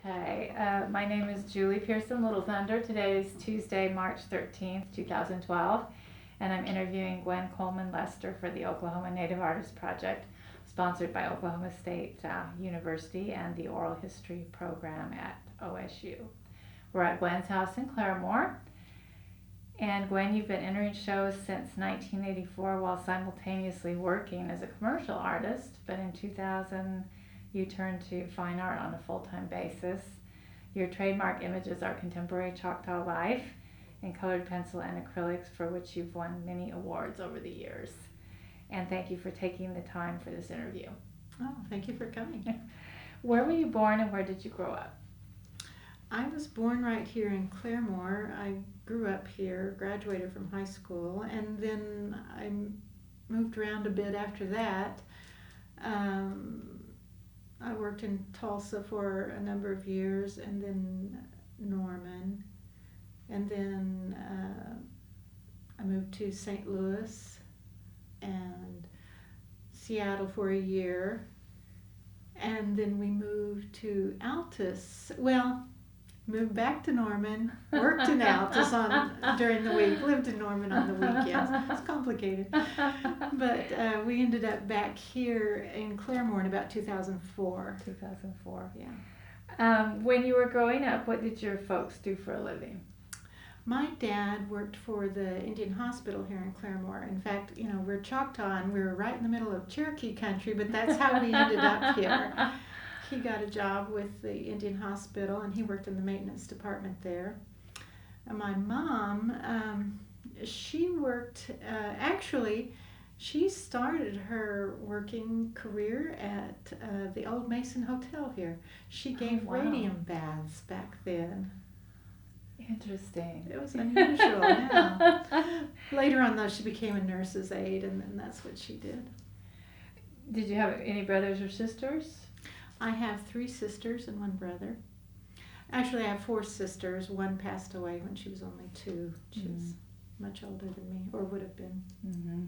Okay, my name is Julie Pearson, Little Thunder. Today is Tuesday, March 13th, 2012, and I'm interviewing Gwen Coleman Lester for the Oklahoma Native Artists Project, sponsored by Oklahoma State University and the Oral History Program at OSU. We're at Gwen's house in Claremore. And Gwen, you've been entering shows since 1984 while simultaneously working as a commercial artist, but in 2000 you turned to fine art on a full-time basis. Your trademark images are contemporary Choctaw life in colored pencil and acrylics, for which you've won many awards over the years. And thank you for taking the time for this interview. Oh, thank you for coming. Where were you born and where did you grow up? I was born right here in Claremore. I grew up here, graduated from high school, and then I moved around a bit after that. I worked in Tulsa for a number of years, and then Norman, and then I moved to St. Louis and Seattle for a year, and then we moved to Altus. Well, moved back to Norman, worked in Altus during the week, lived in Norman on the weekends. It's complicated. But we ended up back here in Claremore in about 2004. 2004. Yeah. When you were growing up, what did your folks do for a living? My dad worked for the Indian Hospital here in Claremore. In fact, we're Choctaw and we were right in the middle of Cherokee country, but that's how we ended up here. He got a job with the Indian Hospital, and he worked in the maintenance department there. And my mom, she worked, actually, she started her working career at the Old Mason Hotel here. She gave radium baths back then. Interesting. It was unusual, yeah. Later on, though, she became a nurse's aide, and then that's what she did. Did you have any brothers or sisters? I have 3 sisters and 1 brother. Actually, I have 4 sisters. One passed away when she was only 2. She was much older than me, or would have been. Mm-hmm.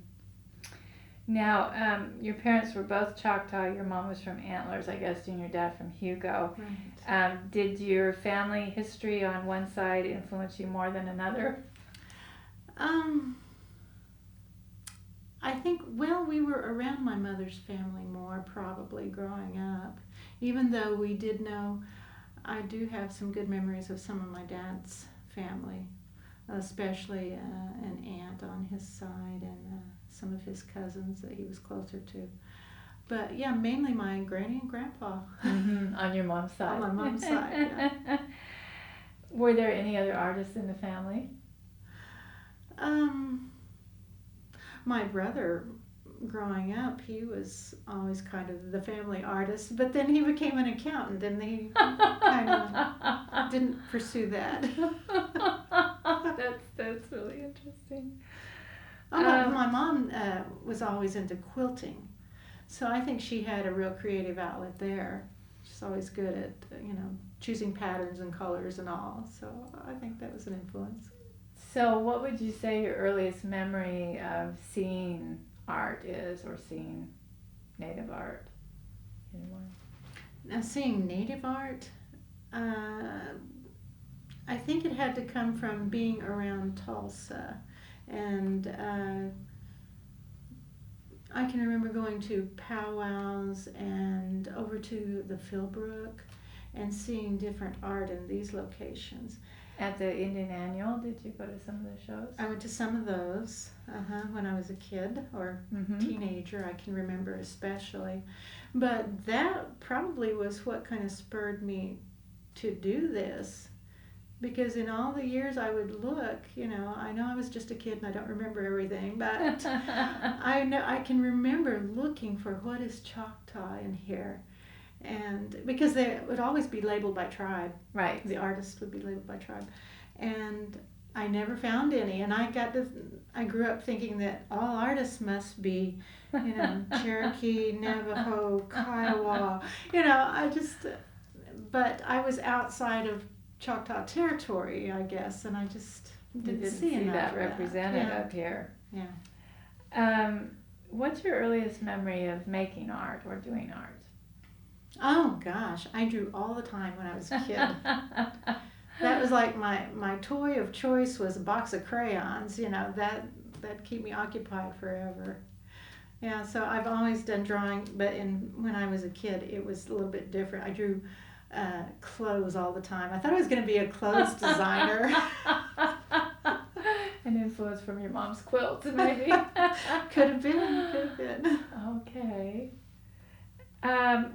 Now, your parents were both Choctaw. Your mom was from Antlers, I guess, and your dad from Hugo. Right. Did your family history on one side influence you more than another? I think, we were around my mother's family more probably growing up. Even though we did know, I do have some good memories of some of my dad's family, especially an aunt on his side and some of his cousins that he was closer to. But yeah, mainly my granny and grandpa. Mm-hmm. On your mom's side. On my mom's side, yeah. Were there any other artists in the family? My brother, growing up, he was always kind of the family artist, but then he became an accountant and he kind of didn't pursue that. That's really interesting. My mom was always into quilting, so I think she had a real creative outlet there. She's always good at choosing patterns and colors and all, so I think that was an influence. So what would you say your earliest memory of seeing art is, or seeing native art? Anyone? Now, seeing native art, I think it had to come from being around Tulsa. And I can remember going to powwows and over to the Philbrook and seeing different art in these locations. At the Indian Annual, did you go to some of the shows? I went to some of those when I was a kid or teenager, I can remember especially. But that probably was what kind of spurred me to do this. Because in all the years I would look, I know I was just a kid and I don't remember everything, but I can remember looking for what is Choctaw in here. And because they would always be labeled by tribe. Right. The artist would be labeled by tribe. And I never found any. And I grew up thinking that all artists must be, Cherokee, Navajo, Kiowa. But I was outside of Choctaw territory, I guess, and I just didn't see enough that of represented up here. Yeah. What's your earliest memory of making art or doing art? Oh gosh, I drew all the time when I was a kid. That was like my toy of choice was a box of crayons. That'd keep me occupied forever. Yeah, so I've always done drawing, but when I was a kid, it was a little bit different. I drew clothes all the time. I thought I was going to be a clothes designer. An influence from your mom's quilt, maybe. Could have been. Okay.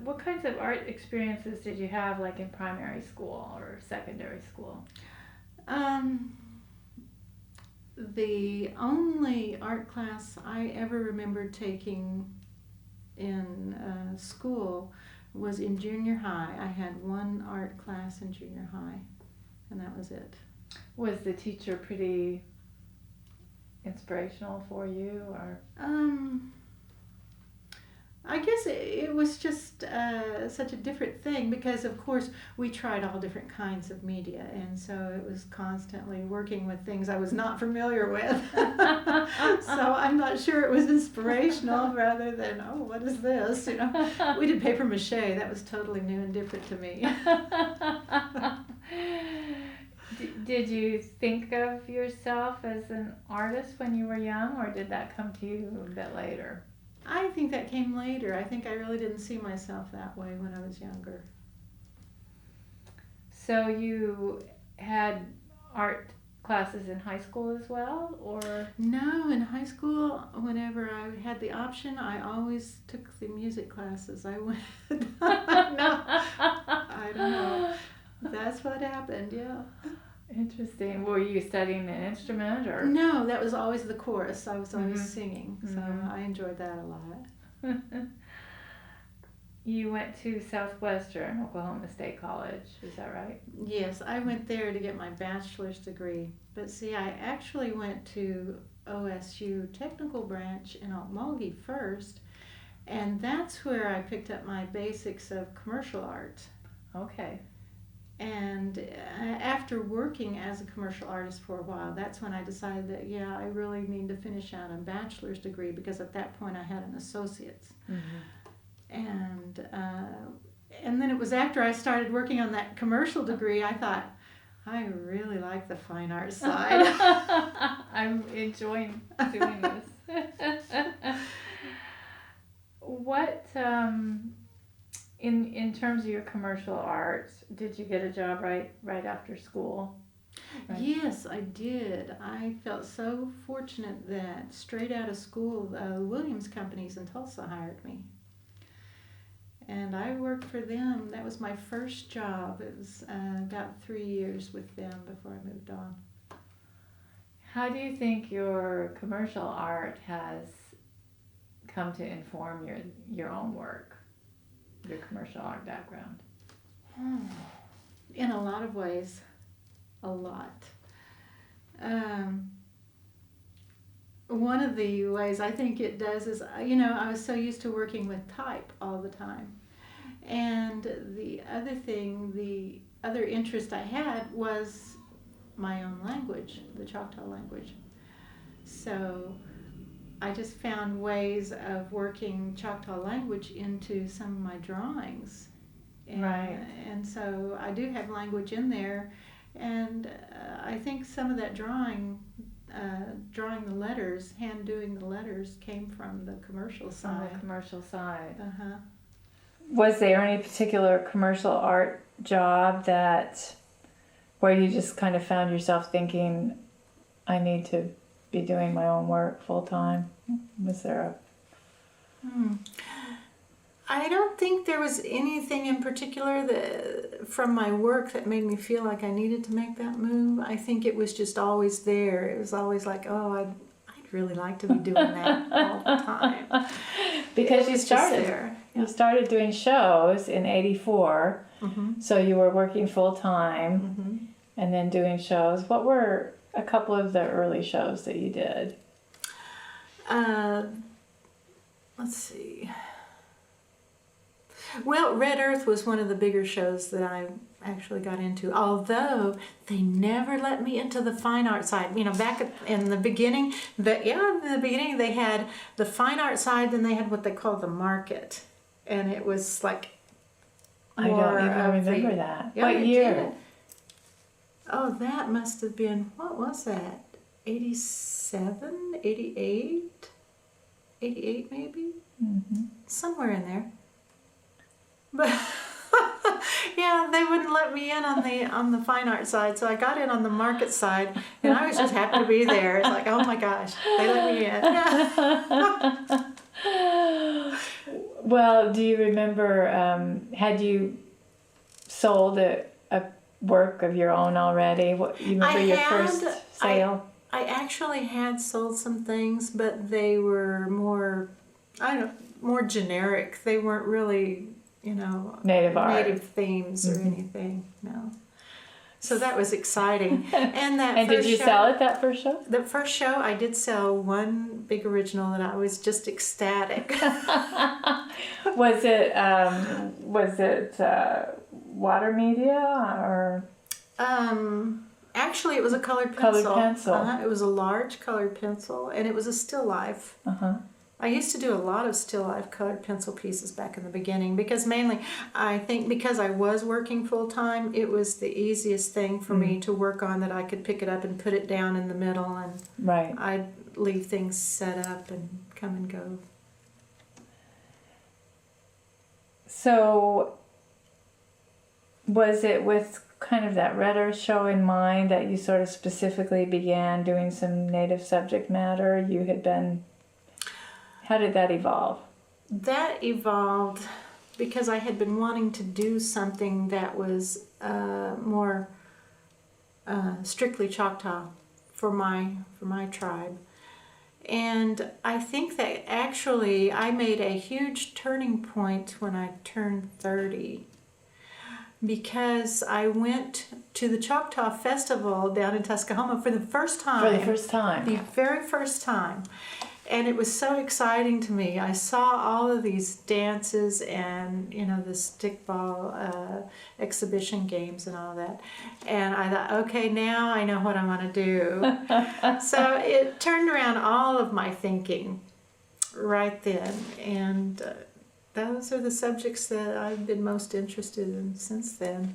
What kinds of art experiences did you have, like in primary school or secondary school? The only art class I ever remembered taking in school was in junior high. I had one art class in junior high, and that was it. Was the teacher pretty inspirational for you, or? I guess it was just such a different thing because, of course, we tried all different kinds of media, and so it was constantly working with things I was not familiar with. So I'm not sure it was inspirational rather than, oh, what is this? We did paper mache. That was totally new and different to me. Did you think of yourself as an artist when you were young, or did that come to you a bit later? I think that came later. I think I really didn't see myself that way when I was younger. So you had art classes in high school as well, or? No, in high school, whenever I had the option, I always took the music classes. I went. No, I don't know. That's what happened, yeah. Interesting. Were you studying an instrument, or? No, that was always the chorus. I was always singing, so Mhm. I enjoyed that a lot. You went to Southwestern Oklahoma State College, is that right? Yes, I went there to get my bachelor's degree. But see, I actually went to OSU Technical Branch in Okmulgee first, and that's where I picked up my basics of commercial art. Okay. And after working as a commercial artist for a while, that's when I decided that, yeah, I really need to finish out a bachelor's degree, because at that point I had an associate's. Mm-hmm. And then it was after I started working on that commercial degree, I thought, I really like the fine art side. I'm enjoying doing this. What, in terms of your commercial arts, did you get a job right after school? Right. Yes, I did. I felt so fortunate that straight out of school, Williams Companies in Tulsa hired me. And I worked for them. That was my first job. It was about 3 years with them before I moved on. How do you think your commercial art has come to inform your own work, your commercial art background? In a lot of ways. A lot. One of the ways I think it does is, I was so used to working with type all the time. And the other interest I had was my own language, the Choctaw language. So I just found ways of working Choctaw language into some of my drawings. Right. And so I do have language in there. And I think some of that drawing the letters, hand doing the letters, came from the commercial side. On the commercial side. Uh-huh. Was there any particular commercial art job where you just kind of found yourself thinking, I need to be doing my own work full time? Was there I don't think there was anything in particular from my work that made me feel like I needed to make that move. I think it was just always there. It was always like, oh, I'd really like to be doing that all the time. Because you started doing shows in '84, mm-hmm. So you were working full time, mm-hmm. and then doing shows. What were a couple of the early shows that you did? Let's see. Well, Red Earth was one of the bigger shows that I actually got into, although they never let me into the fine art side. Back in the beginning, they had the fine art side, then they had what they call the market. And it was like I don't even remember that. Yeah, What year? Did. Oh, that must have been, what was that? 87, 88? 88 maybe? Mm-hmm. Somewhere in there. But yeah, they wouldn't let me in on the fine art side, so I got in on the market side, and I was just happy to be there. It's like, oh my gosh, they let me in. Well, do you remember, had you sold a work of your own already? What, you remember your first sale? I actually had sold some things, but they were more generic. They weren't really, native themes or anything. No. So that was exciting. And did you sell it that first show? The first show, I did sell one big original that I was just ecstatic. Was it water media or? Actually, it was a colored pencil. Colored pencil. It was a large colored pencil, and it was a still life. I used to do a lot of still life colored pencil pieces back in the beginning because mainly, I think because I was working full time, it was the easiest thing for me to work on, that I could pick it up and put it down in the middle, and I'd leave things set up and come and go. So, was it with kind of that Red Earth show in mind that you sort of specifically began doing some native subject matter? How did that evolve? That evolved because I had been wanting to do something that was more strictly Choctaw for my tribe. And I think that actually I made a huge turning point when I turned 30, because I went to the Choctaw Festival down in Tuskahoma for the first time. For the first time. The very first time. And it was so exciting to me. I saw all of these dances and, the stickball exhibition games and all that. And I thought, okay, now I know what I want to do. So it turned around all of my thinking right then. And those are the subjects that I've been most interested in since then.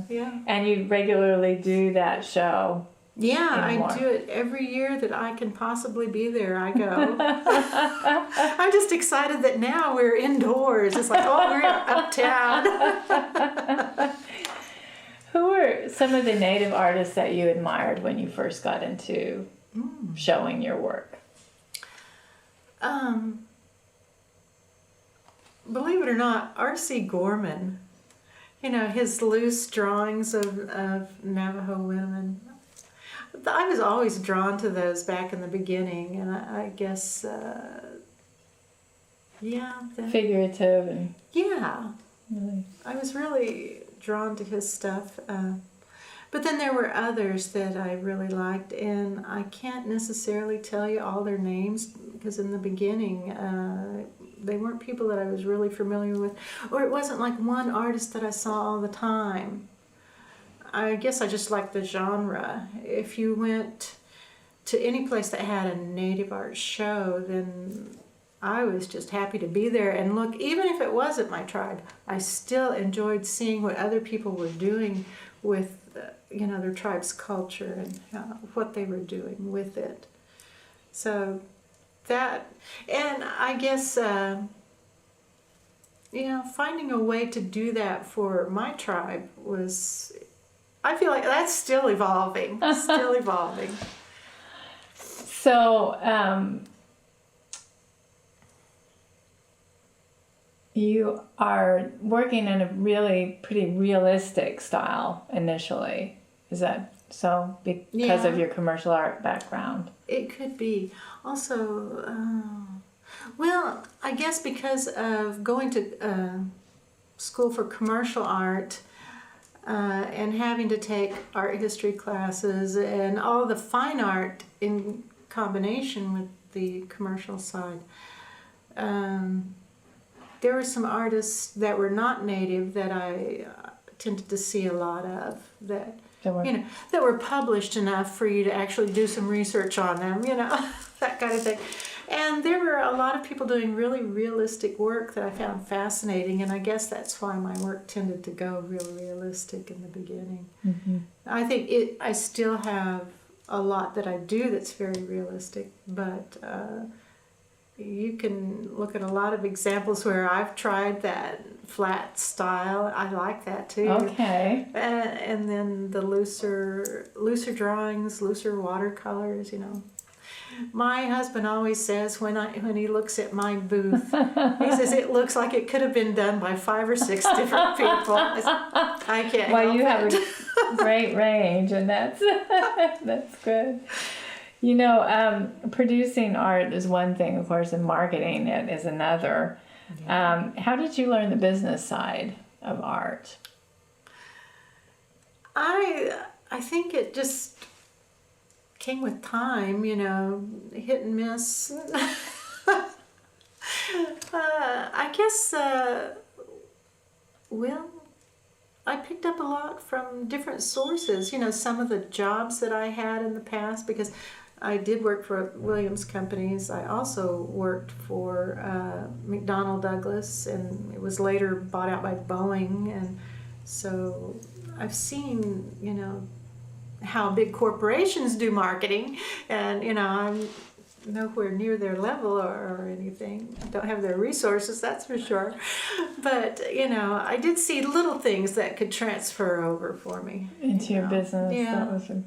Yeah. And you regularly do that show? Yeah, I do it every year that I can possibly be there. I go. I'm just excited that now we're indoors. It's like, oh, we're uptown. Who were some of the native artists that you admired when you first got into showing your work? Believe it or not, R.C. Gorman, his loose drawings of Navajo women. I was always drawn to those back in the beginning, and I guess, figurative and... Yeah. Really. I was really drawn to his stuff. But then there were others that I really liked, and I can't necessarily tell you all their names, because in the beginning, they weren't people that I was really familiar with, or it wasn't like one artist that I saw all the time. I guess I just liked the genre. If you went to any place that had a native art show, then I was just happy to be there and look. Even if it wasn't my tribe, I still enjoyed seeing what other people were doing with, their tribe's culture and what they were doing with it. So that, and I guess, finding a way to do that for my tribe was... I feel like that's still evolving. So, you are working in a really pretty realistic style initially. Is that so? Because of your commercial art background? It could be. Also, I guess because of going to school for commercial art, and having to take art history classes and all the fine art in combination with the commercial side. There were some artists that were not native that I tended to see a lot of that were published enough for you to actually do some research on them, that kind of thing. And there were a lot of people doing really realistic work that I found fascinating, and I guess that's why my work tended to go real realistic in the beginning. Mm-hmm. I think I still have a lot that I do that's very realistic, but you can look at a lot of examples where I've tried that flat style. I like that too. Okay. And then the looser drawings, looser watercolors, you know. My husband always says when he looks at my booth, he says it looks like it could have been done by 5 or 6 different people. I can't. Well, you help have a great range, and that's good. You know, producing art is one thing, of course, and marketing it is another. Yeah. How did you learn the business side of art? I think it just came with time, you know, hit and miss. I guess, well, I picked up a lot from different sources. You know, some of the jobs that I had in the past, because I did work for Williams Companies. I also worked for McDonnell Douglas, and it was later bought out by Boeing. And so I've seen, you know, how big corporations do marketing, and you know, I'm nowhere near their level or anything. I don't have their resources, that's for sure. But you know, I did see little things that could transfer over for me Into your business. Yeah. That was a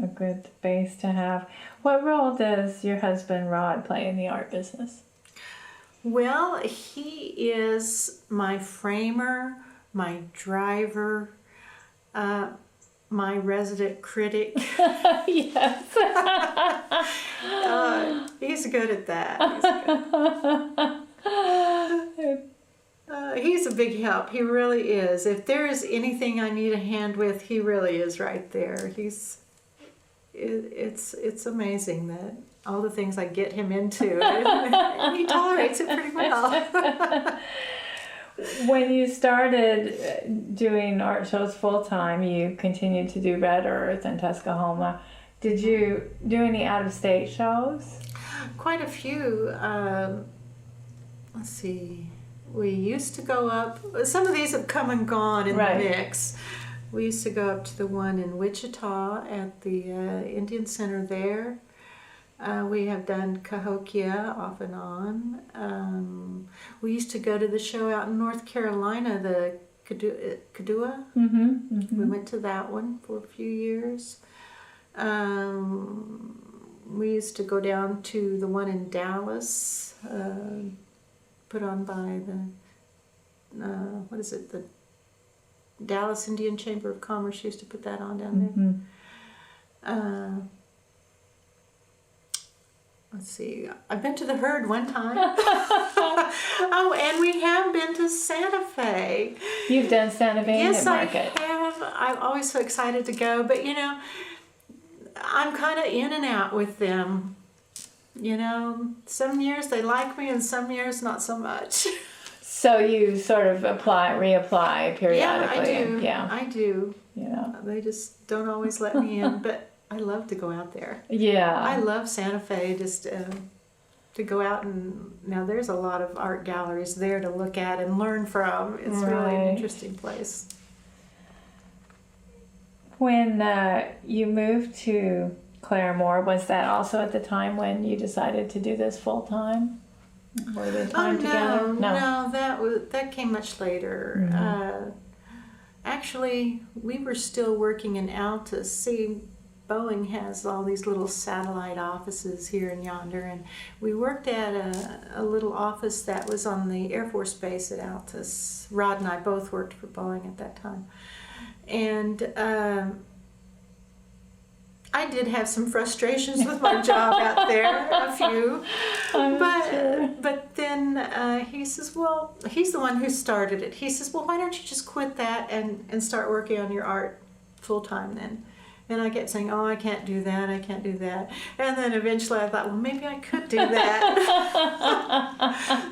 good base to have. What role does your husband Rod play in the art business? Well, he is my framer, my driver, my resident critic. Yes. He's good at that. He's a big help. He really is. If there is anything I need a hand with, he really is right there. It's amazing that all the things I get him into, and he tolerates it pretty well. When you started doing art shows full time, you continued to do Red Earth and Tuscaloosa. Did you do any out of state shows? Quite a few. Let's see. We used to go up. Some of these have come and gone in Right. the mix. We used to go up to the one in Wichita at the Indian Center there. We have done Cahokia off and on. We used to go to the show out in North Carolina, the Kadua. Mm-hmm. Mm-hmm. We went to that one for a few years. We used to go down to the one in Dallas, put on by the Dallas Indian Chamber of Commerce used to put that on down there. Mm-hmm. Let's see, I've been to the Herd one time. Oh, and we have been to Santa Fe. You've done Santa Fe Yes, Market. I have. I'm always so excited to go, but you know, I'm kind of in and out with them. You know, some years they like me and some years not so much. So you sort of reapply periodically. Yeah, I do. Yeah. They just don't always let me in, but I love to go out there. Yeah. I love Santa Fe, just to go out and, now there's a lot of art galleries there to look at and learn from. It's really an Right. interesting place. When you moved to Claremore, was that also at the time when you decided to do this full time? Were they time together? No, that came much later. Mm-hmm. Actually, we were still working in Altus. See, Boeing has all these little satellite offices here and yonder, and we worked at a little office that was on the Air Force Base at Altus. Rod and I both worked for Boeing at that time. And I did have some frustrations with my job out there, a few. But then he says, well, he's the one who started it. He says, well, why don't you just quit that and start working on your art full time then? And I kept saying, oh, I can't do that, I can't do that. And then eventually I thought, well, maybe I could do that.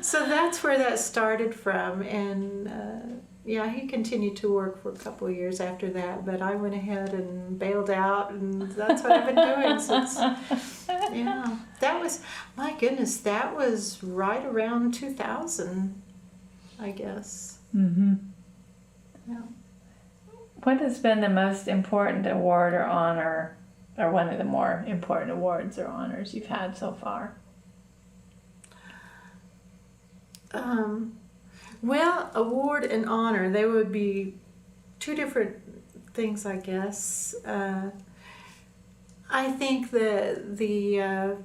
So that's where that started from. And yeah, he continued to work for a couple of years after that, but I went ahead and bailed out, and that's what I've been doing since. Yeah, that was, my goodness, that was right around 2000, I guess. Mm-hmm. Yeah. What has been the most important award or honor, or one of the more important awards or honors you've had so far? Well, award and honor, they would be two different things, I guess. I think the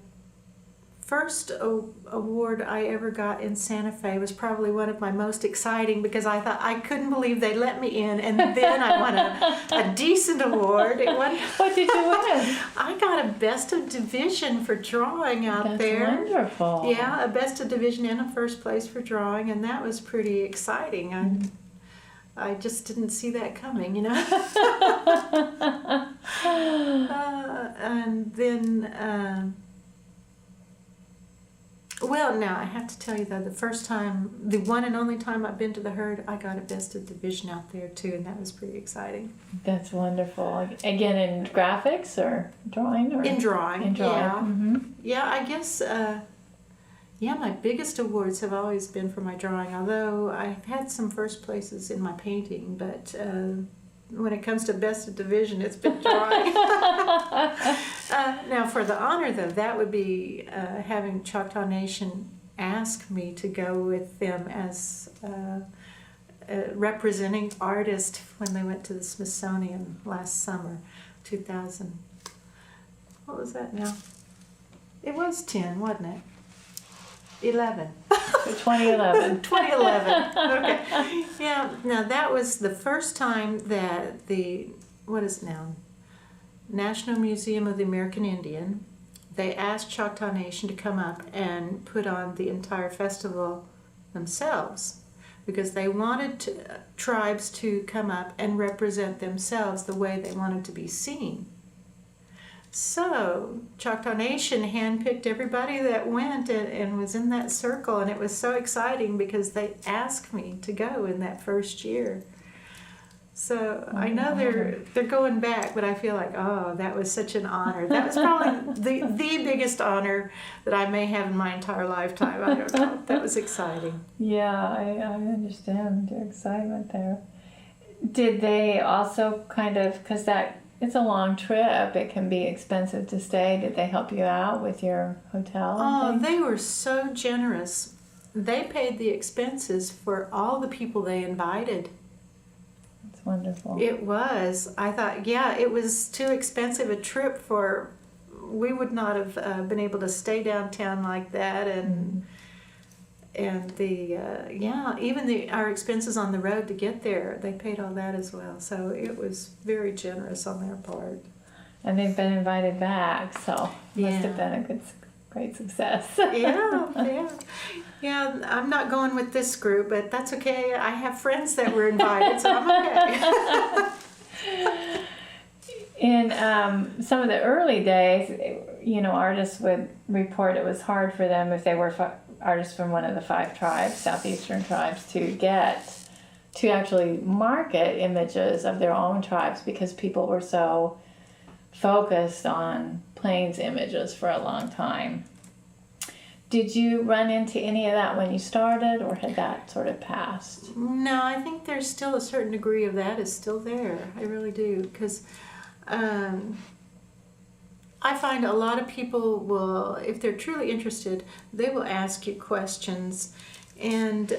first award I ever got in Santa Fe was probably one of my most exciting, because I thought I couldn't believe they let me in, and then I won a decent award. What did you win? I got a best of division for drawing out there. That's wonderful. Yeah, a best of division and a first place for drawing, and that was pretty exciting. I just didn't see that coming, you know. And then. Well, now I have to tell you though, the one and only time I've been to the herd, I got a best of division out there too, and that was pretty exciting. That's wonderful. Again, in graphics or drawing? Or? In drawing. In drawing. Yeah. Mm-hmm. Yeah, I guess, my biggest awards have always been for my drawing, although I've had some first places in my painting, but when it comes to best of division, it's been drawing. Now, for the honor, though, that would be having Choctaw Nation ask me to go with them as representing artist when they went to the Smithsonian last summer, 2000. What was that now? It was 10, wasn't it? 11. 2011. 2011. Okay. Yeah. Now that was the first time that what is it now? National Museum of the American Indian. They asked Choctaw Nation to come up and put on the entire festival themselves, because they wanted tribes to come up and represent themselves the way they wanted to be seen. So Choctaw Nation handpicked everybody that went and was in that circle, and it was so exciting because they asked me to go in that first year. So I know they're going back, but I feel like, oh, that was such an honor. That was probably the biggest honor that I may have in my entire lifetime. I don't know. That was exciting. Yeah, I understand your excitement there. Did they also kind of, because it's a long trip, it can be expensive to stay. Did they help you out with your hotel? Oh, they were so generous. They paid the expenses for all the people they invited. That's wonderful. It was. I thought, it was too expensive a trip we would not have been able to stay downtown like that, and even our expenses on the road to get there, they paid all that as well. So it was very generous on their part. And they've been invited back, so must have been a great success. Yeah, I'm not going with this group, but that's okay. I have friends that were invited, so I'm okay. In some of the early days, artists would report it was hard for them if they were artists from one of the 5 tribes, southeastern tribes, to actually market images of their own tribes, because people were so focused on Plains images for a long time. Did you run into any of that when you started, or had that sort of passed? No, I think there's still a certain degree of that is still there. I really do, because I find a lot of people will, if they're truly interested, they will ask you questions. And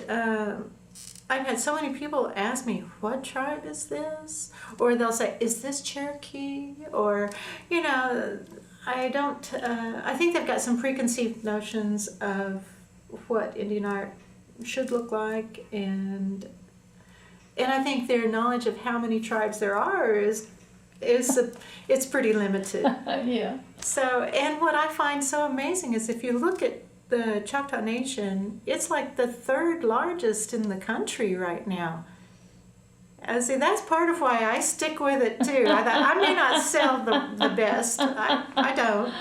I've had so many people ask me, what tribe is this? Or they'll say, is this Cherokee? Or, I think they've got some preconceived notions of what Indian art should look like. And I think their knowledge of how many tribes there are it's pretty limited. Yeah. So, and what I find so amazing is if you look at the Choctaw Nation, it's like the 3rd largest in the country right now. And see, that's part of why I stick with it too. I thought I may not sell the best, I don't,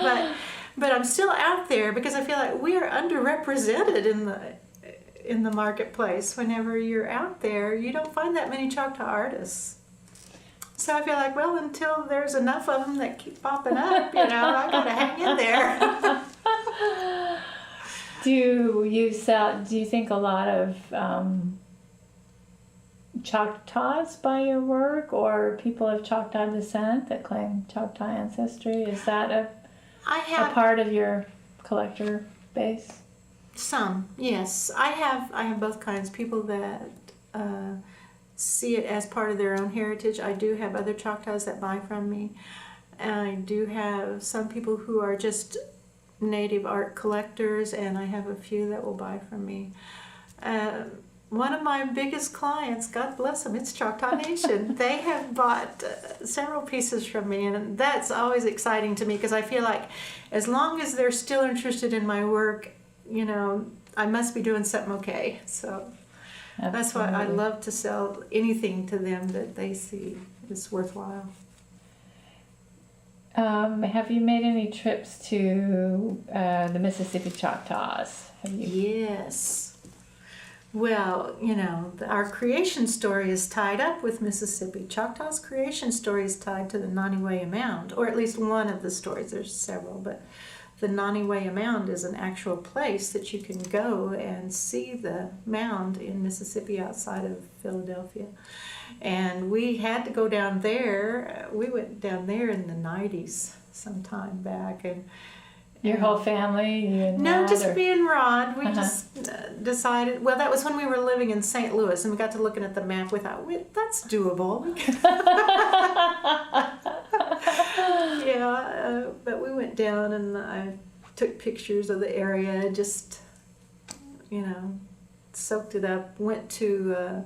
but I'm still out there because I feel like we are underrepresented in the marketplace. Whenever you're out there, you don't find that many Choctaw artists. So I feel like, well, until there's enough of them that keep popping up, I gotta hang in there. Do you think a lot of Choctaws buy your work, or people of Choctaw descent that claim Choctaw ancestry? Is that a part of your collector base? Some, yes. I have both kinds. People that see it as part of their own heritage. I do have other Choctaws that buy from me. And I do have some people who are just native art collectors, and I have a few that will buy from me. One of my biggest clients, God bless them, it's Choctaw Nation. They have bought several pieces from me, and that's always exciting to me because I feel like as long as they're still interested in my work, I must be doing something okay. So that's why I love to sell anything to them that they see is worthwhile. Have you made any trips to the Mississippi Choctaws? Have you? Yes. Well, our creation story is tied up with Mississippi. Choctaw's creation story is tied to the Naniwaya Mound, or at least one of the stories. There's several, but the Naniwaya Mound is an actual place that you can go and see the mound in Mississippi outside of Philadelphia. And we had to go down there. We went down there in the 90s sometime back. And your whole family? No, just me and Rod. We just decided, well, that was when we were living in St. Louis, and we got to looking at the map. We thought, that's doable. But we went down and I took pictures of the area, just, soaked it up. Went to,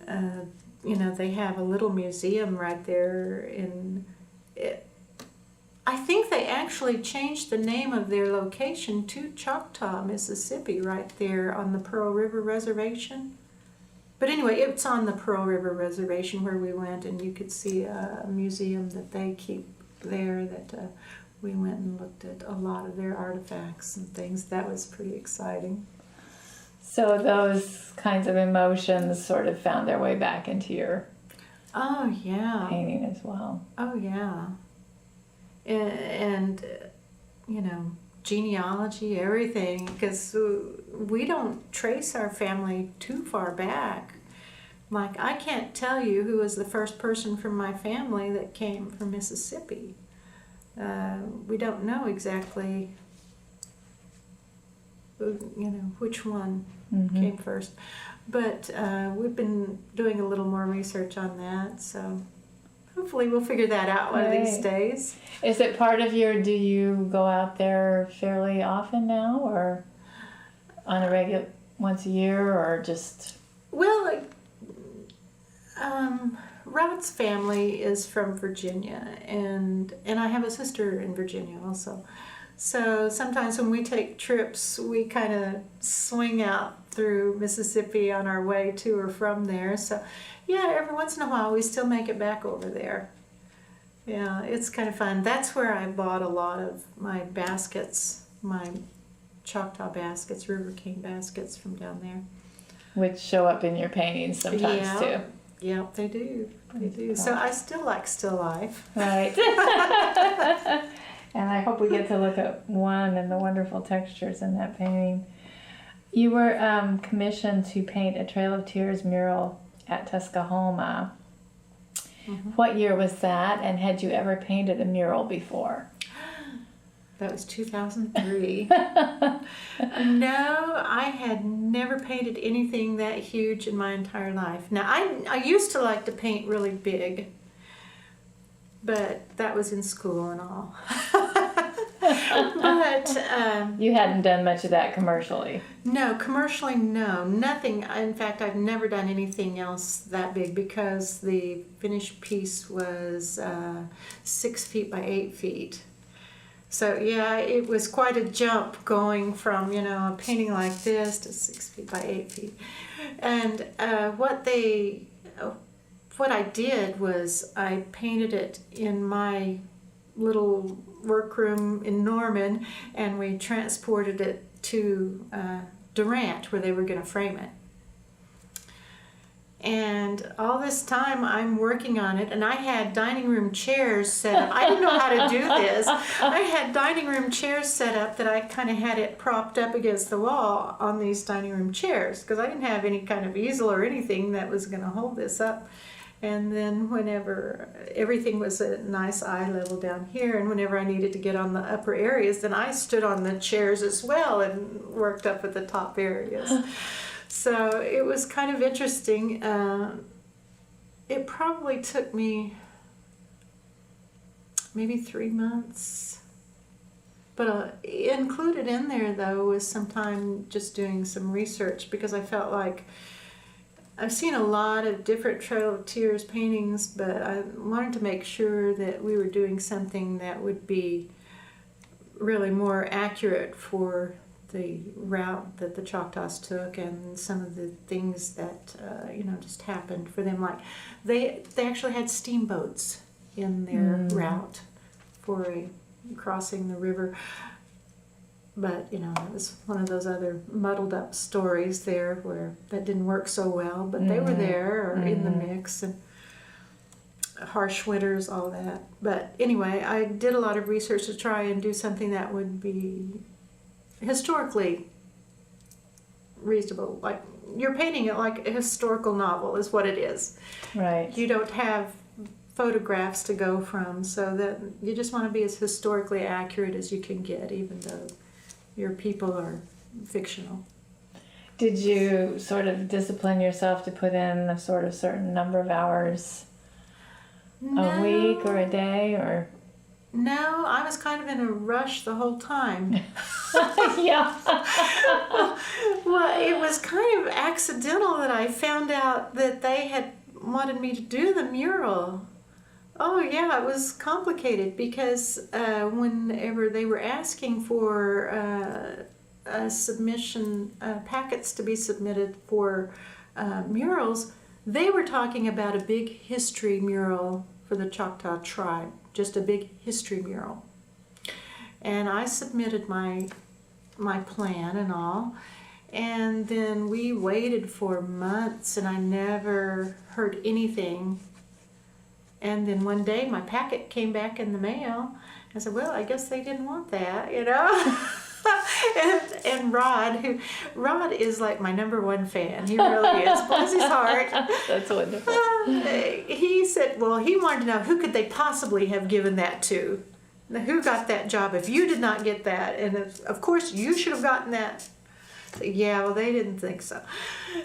they have a little museum right there I think they actually changed the name of their location to Choctaw, Mississippi, right there on the Pearl River Reservation. But anyway, it's on the Pearl River Reservation where we went, and you could see a museum that they keep there that we went and looked at a lot of their artifacts and things. That was pretty exciting. So those kinds of emotions sort of found their way back into your painting as well. Oh, yeah. And genealogy, everything, because we don't trace our family too far back. Like, I can't tell you who was the first person from my family that came from Mississippi. We don't know exactly, which one came first. But we've been doing a little more research on that, so hopefully we'll figure that out one of these days. Is it part of do you go out there fairly often now, or on a regular, once a year, or just? Well, Rod's family is from Virginia, and I have a sister in Virginia also. So sometimes when we take trips, we kind of swing out through Mississippi on our way to or from there. So yeah, every once in a while we still make it back over there. Yeah, it's kind of fun. That's where I bought a lot of my baskets, my Choctaw baskets, River King baskets from down there. Which show up in your paintings sometimes too. Yeah, they do. They do. So I still like still life. Right. And I hope we get to look at one and the wonderful textures in that painting. You were commissioned to paint a Trail of Tears mural at Tuskahoma. Mm-hmm. What year was that, and had you ever painted a mural before? That was 2003. No, I had never painted anything that huge in my entire life. Now, I used to like to paint really big, but that was in school and all. But you hadn't done much of that commercially. No, commercially, no, nothing. In fact, I've never done anything else that big because the finished piece was 6 feet by 8 feet. So yeah, it was quite a jump going from a painting like this to 6 feet by 8 feet. And what I did was I painted it in my little workroom in Norman, and we transported it to Durant where they were going to frame it. And all this time I'm working on it, and I had dining room chairs set up. I didn't know how to do this. I had dining room chairs set up that I kind of had it propped up against the wall on these dining room chairs because I didn't have any kind of easel or anything that was going to hold this up. And then whenever everything was at a nice eye level down here, and whenever I needed to get on the upper areas, then I stood on the chairs as well and worked up at the top areas. So it was kind of interesting. It probably took me maybe 3 months. But included in there, though, was some time just doing some research because I felt like I've seen a lot of different Trail of Tears paintings, but I wanted to make sure that we were doing something that would be really more accurate for the route that the Choctaws took and some of the things that just happened for them. Like they actually had steamboats in their route for crossing the river. But, it was one of those other muddled up stories there where that didn't work so well, but they were there or in the mix, and harsh winters, all that. But anyway, I did a lot of research to try and do something that would be historically reasonable. Like, you're painting it like a historical novel is what it is. Right. You don't have photographs to go from, so that you just want to be as historically accurate as you can get, even though your people are fictional. Did you sort of discipline yourself to put in a sort of certain number of hours a week or a day, or? No, I was kind of in a rush the whole time. Yeah. Well, it was kind of accidental that I found out that they had wanted me to do the mural. Oh yeah, it was complicated because whenever they were asking for a submission, packets to be submitted for murals, they were talking about a big history mural for the Choctaw tribe, just a big history mural. And I submitted my plan and all, and then we waited for months and I never heard anything. And then one day my packet came back in the mail. I said, well, I guess they didn't want that, and Rod is like my #1 fan. He really is. Bless his heart. That's wonderful. He said, well, he wanted to know who could they possibly have given that to? Now, who got that job if you did not get that? And of course, you should have gotten that. Yeah, well, they didn't think so.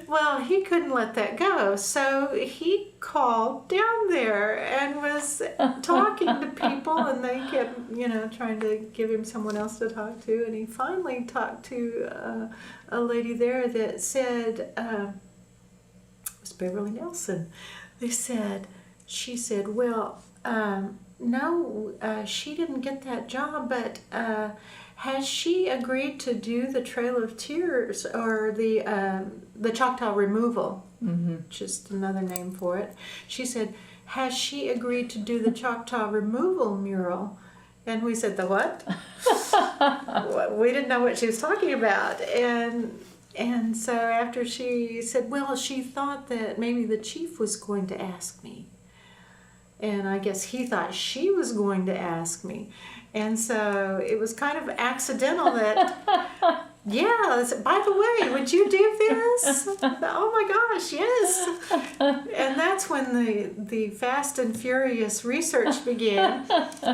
Well, he couldn't let that go, so he called down there and was talking to people, and they kept, trying to give him someone else to talk to, and he finally talked to a lady there that said, it was Beverly Nelson. She said, well, no, she didn't get that job, but has she agreed to do the Trail of Tears or the Choctaw removal, which is another name for it? She said, has she agreed to do the Choctaw removal mural? And we said, the what? We didn't know what she was talking about. And so after she said, well, she thought that maybe the chief was going to ask me. And I guess he thought she was going to ask me. And so it was kind of accidental that, yeah, by the way, would you do this? Oh my gosh, yes. And that's when the fast and furious research began,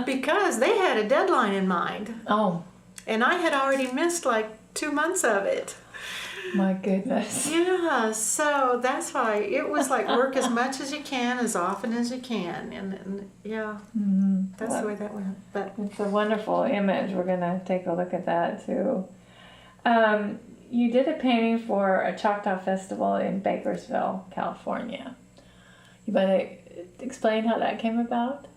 because they had a deadline in mind. Oh. And I had already missed like 2 months of it. My goodness. Yeah, so that's why it was like work as much as you can, as often as you can, and yeah, that's the way that went. But it's a wonderful image. We're gonna take a look at that too. You did a painting for a Choctaw festival in Bakersville, California. You want to explain how that came about?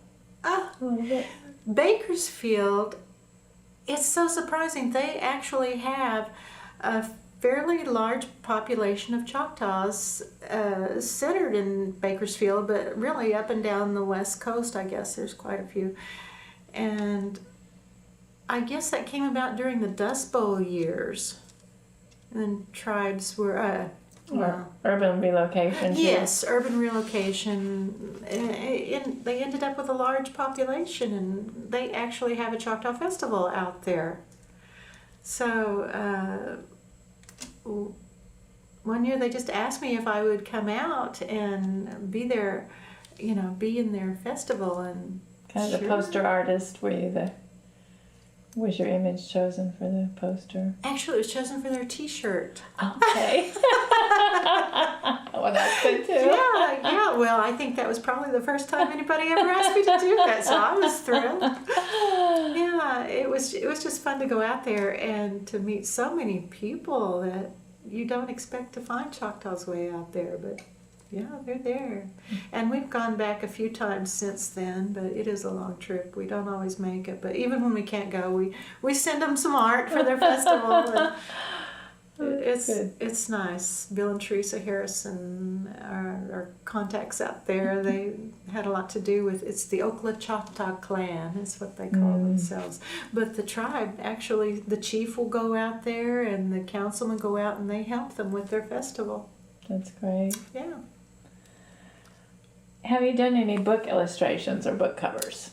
A little bit. Bakersfield, it's so surprising. They actually have a fairly large population of Choctaws centered in Bakersfield, but really up and down the West Coast, I guess there's quite a few. And I guess that came about during the Dust Bowl years. And tribes were, Or urban relocation. Too. yes, urban relocation. And they ended up with a large population, and they actually have a Choctaw Festival out there. So one year they just asked me if I would come out and be there, be in their festival. And kind of the poster artist. Was your image chosen for the poster? Actually, it was chosen for their T-shirt. Okay. Well, that's good too. Yeah. Well, I think that was probably the first time anybody ever asked me to do that, so I was thrilled. Yeah, it was just fun to go out there and to meet so many people that you don't expect to find Choctaws way out there, but yeah, they're there. And we've gone back a few times since then, but it is a long trip. We don't always make it, but even when we can't go, we send them some art for their festival. And it's nice. Bill and Teresa Harrison are contacts out there. They had a lot to do with, it's the Choctaw clan is what they call themselves. But the tribe, actually, the chief will go out there and the councilmen go out and they help them with their festival. That's great. Yeah. Have you done any book illustrations or book covers?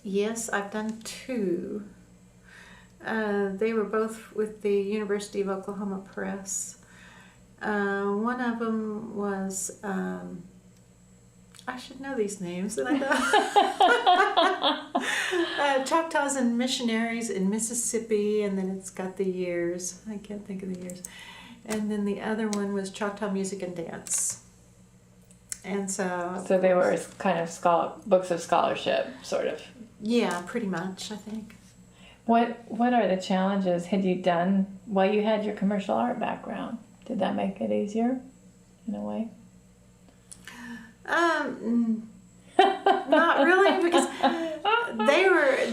Yes, I've done 2. They were both with the University of Oklahoma Press. One of them was, I should know these names, and I don't. Choctaws and Missionaries in Mississippi, and then it's got the years. I can't think of the years. And then the other one was Choctaw Music and Dance. And so they were kind of books of scholarship, sort of. Yeah, pretty much, I think. What are the challenges had you done while you had your commercial art background? Did that make it easier in a way? Not really, because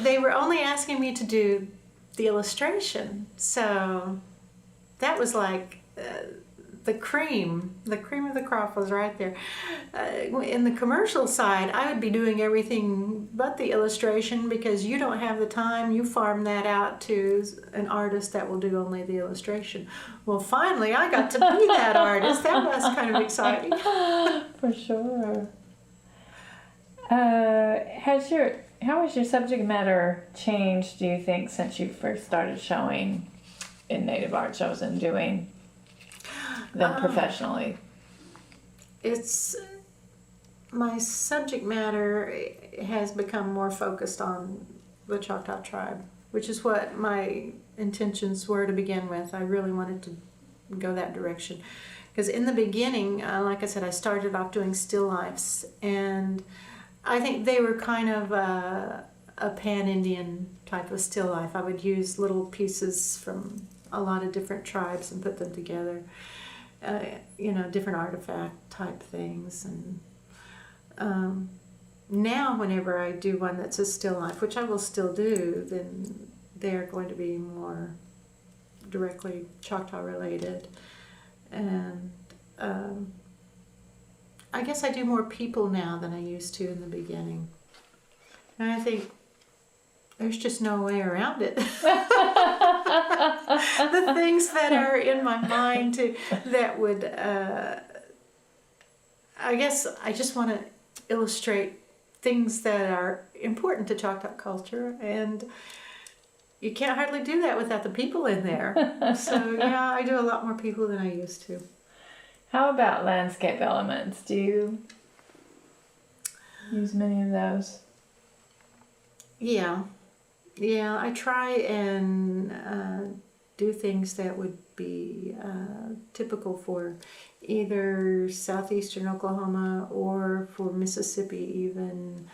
they were only asking me to do the illustration. So that was like the cream of the crop was right there. In the commercial side, I would be doing everything but the illustration because you don't have the time. You farm that out to an artist that will do only the illustration. Well, finally, I got to be that artist. That was kind of exciting. For sure. How has your subject matter changed, do you think, since you first started showing in Native art shows and doing them professionally? It's my subject matter has become more focused on the Choctaw tribe, which is what my intentions were to begin with. I really wanted to go that direction because in the beginning, like I said, I started off doing still lifes, and I think they were kind of a pan-Indian type of still life. I would use little pieces from a lot of different tribes and put them together. Different artifact type things. And now whenever I do one that's a still life, which I will still do, then they're going to be more directly Choctaw related. And I guess I do more people now than I used to in the beginning. And I think there's just no way around it. The things that are in my mind that would, I guess I just want to illustrate things that are important to Choctaw culture, and you can't hardly do that without the people in there. So yeah, I do a lot more people than I used to. How about landscape elements? Do you use many of those? Yeah, I try and do things that would be typical for either southeastern Oklahoma or for Mississippi even.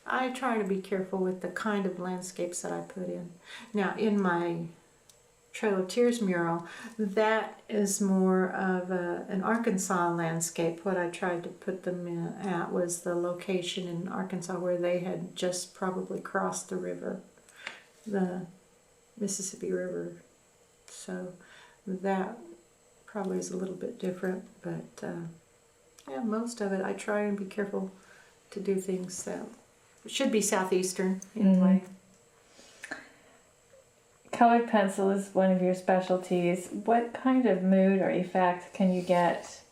I try to be careful with the kind of landscapes that I put in. Now, in my Trail of Tears mural, that is more of an Arkansas landscape. What I tried to put them at was the location in Arkansas where they had just probably crossed the river, the Mississippi River. So that probably is a little bit different, but yeah, most of it I try and be careful to do things that should be southeastern anyway. colored pencil is one of your specialties. What kind of mood or effect can you get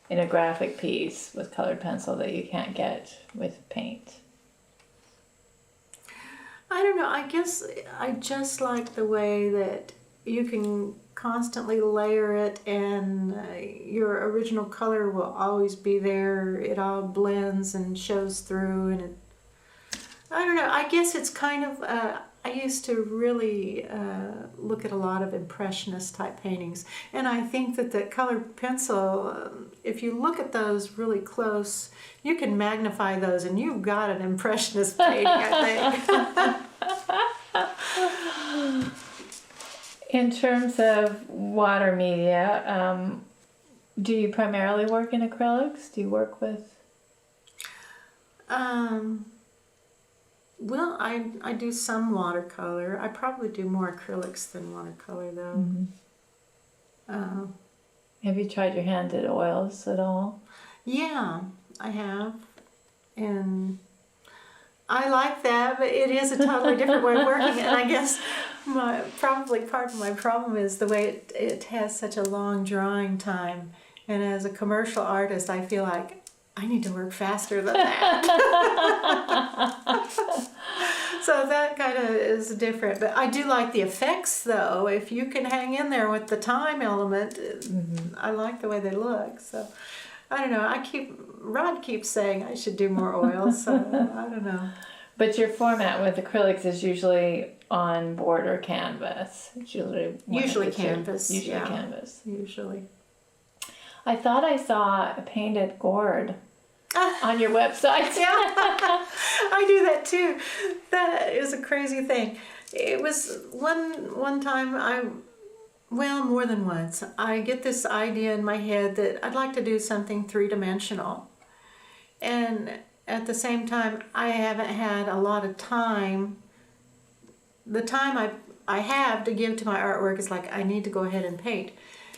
in a graphic piece with colored pencil that you can't get with paint? I don't know. I guess I just like the way that you can constantly layer it, and your original color will always be there. It all blends and shows through, and I don't know. I guess it's kind of. I used to really look at a lot of impressionist type paintings, and I think that the colored pencil, if you look at those really close, you can magnify those, and you've got an impressionist painting, I think. In terms of water media, do you primarily work in acrylics? Do you work with? Well, I do some watercolor. I probably do more acrylics than watercolor, though. Mm-hmm. Have you tried your hand at oils at all? Yeah, I have. And I like that, but it is a totally different way of working. And I guess probably part of my problem is the way it has such a long drawing time. And as a commercial artist, I feel like I need to work faster than that. So that kind of is different. But I do like the effects, though. If you can hang in there with the time element, I like the way they look. So I don't know. Rod keeps saying I should do more oils, so I don't know. But your format with acrylics is usually on board or canvas. It's usually canvas. Usually canvas. Usually. I thought I saw a painted gourd on your website. Yeah, I do that too. That is a crazy thing. It was one time more than once, I get this idea in my head that I'd like to do something three-dimensional. And at the same time, I haven't had a lot of time. The time I have to give to my artwork is like, I need to go ahead and paint.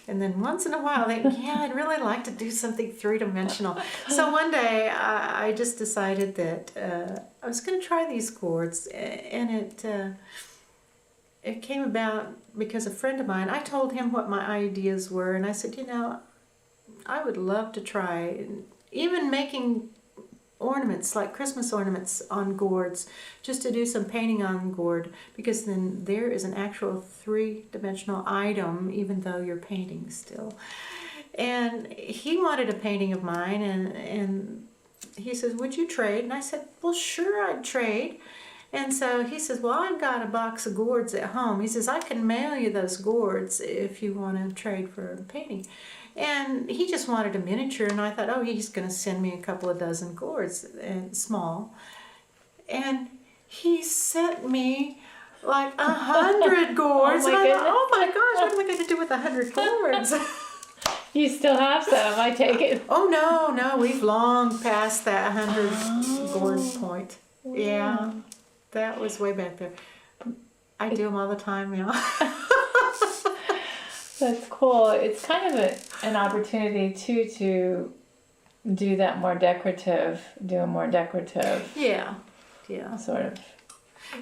And then once in a while, I think, yeah, I'd really like to do something three-dimensional. So one day, I just decided that I was going to try these gourds, and it came about because a friend of mine, I told him what my ideas were, and I said, I would love to try even making ornaments, like Christmas ornaments on gourds, just to do some painting on gourd, because then there is an actual three-dimensional item, even though you're painting still. And he wanted a painting of mine, and he says, would you trade? And I said, well, sure, I'd trade. And so he says, well, I've got a box of gourds at home. He says, I can mail you those gourds if you want to trade for a painting. And he just wanted a miniature, and I thought, oh, he's going to send me a couple of dozen gourds, and small. And he sent me like 100 gourds. Oh my goodness. Oh my gosh, what am I going to do with 100 gourds? You still have some, I take it. Oh, no, we've long passed that 100 gourd point. Wow. Yeah, that was way back there. I do them all the time now. That's cool. It's kind of an opportunity too to do a more decorative Yeah. sort of.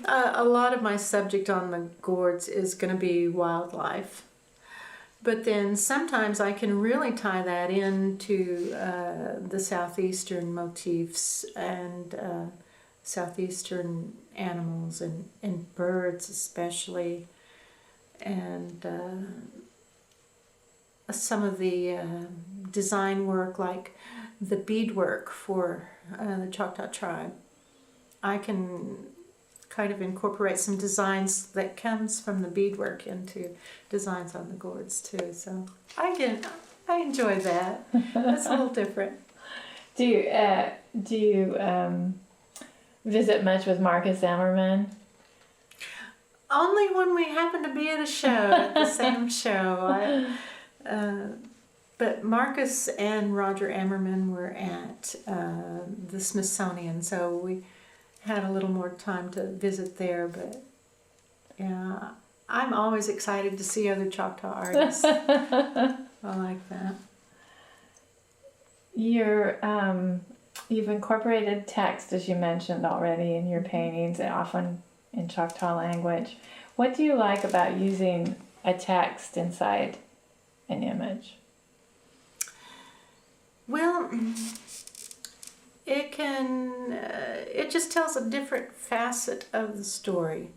A lot of my subject on the gourds is going to be wildlife. But then sometimes I can really tie that into the southeastern motifs and southeastern animals and birds especially. And some of the design work, like the beadwork for the Choctaw tribe, I can kind of incorporate some designs that comes from the beadwork into designs on the gourds too. So I enjoy that. It's a little different. Do you visit much with Marcus Ammerman? Only when we happen to be at a show, at the same show. But Marcus and Roger Ammerman were at the Smithsonian, so we had a little more time to visit there. But yeah, I'm always excited to see other Choctaw artists. I like that. You've incorporated text, as you mentioned already, in your paintings. Often in Choctaw language. What do you like about using a text inside an image? Well, it just tells a different facet of the story.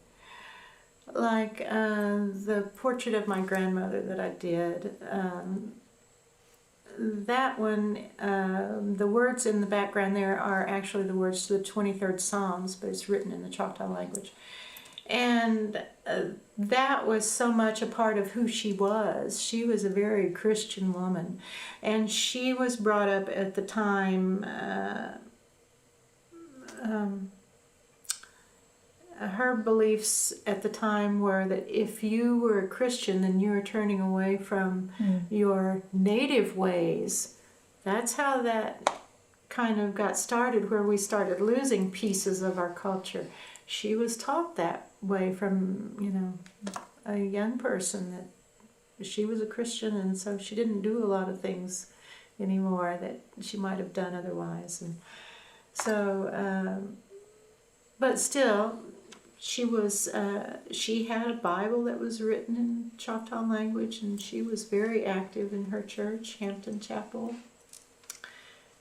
Like the portrait of my grandmother that I did, that one, the words in the background there are actually the words to the 23rd Psalms, but it's written in the Choctaw language. And that was so much a part of who she was. She was a very Christian woman. And she was brought up at the time, her beliefs at the time were that if you were a Christian, then you were turning away from your native ways. That's how that kind of got started, where we started losing pieces of our culture. She was taught that way from, a young person, that she was a Christian, and so she didn't do a lot of things anymore that she might have done otherwise. And so, but still, she had a Bible that was written in Choctaw language, and she was very active in her church, Hampton Chapel.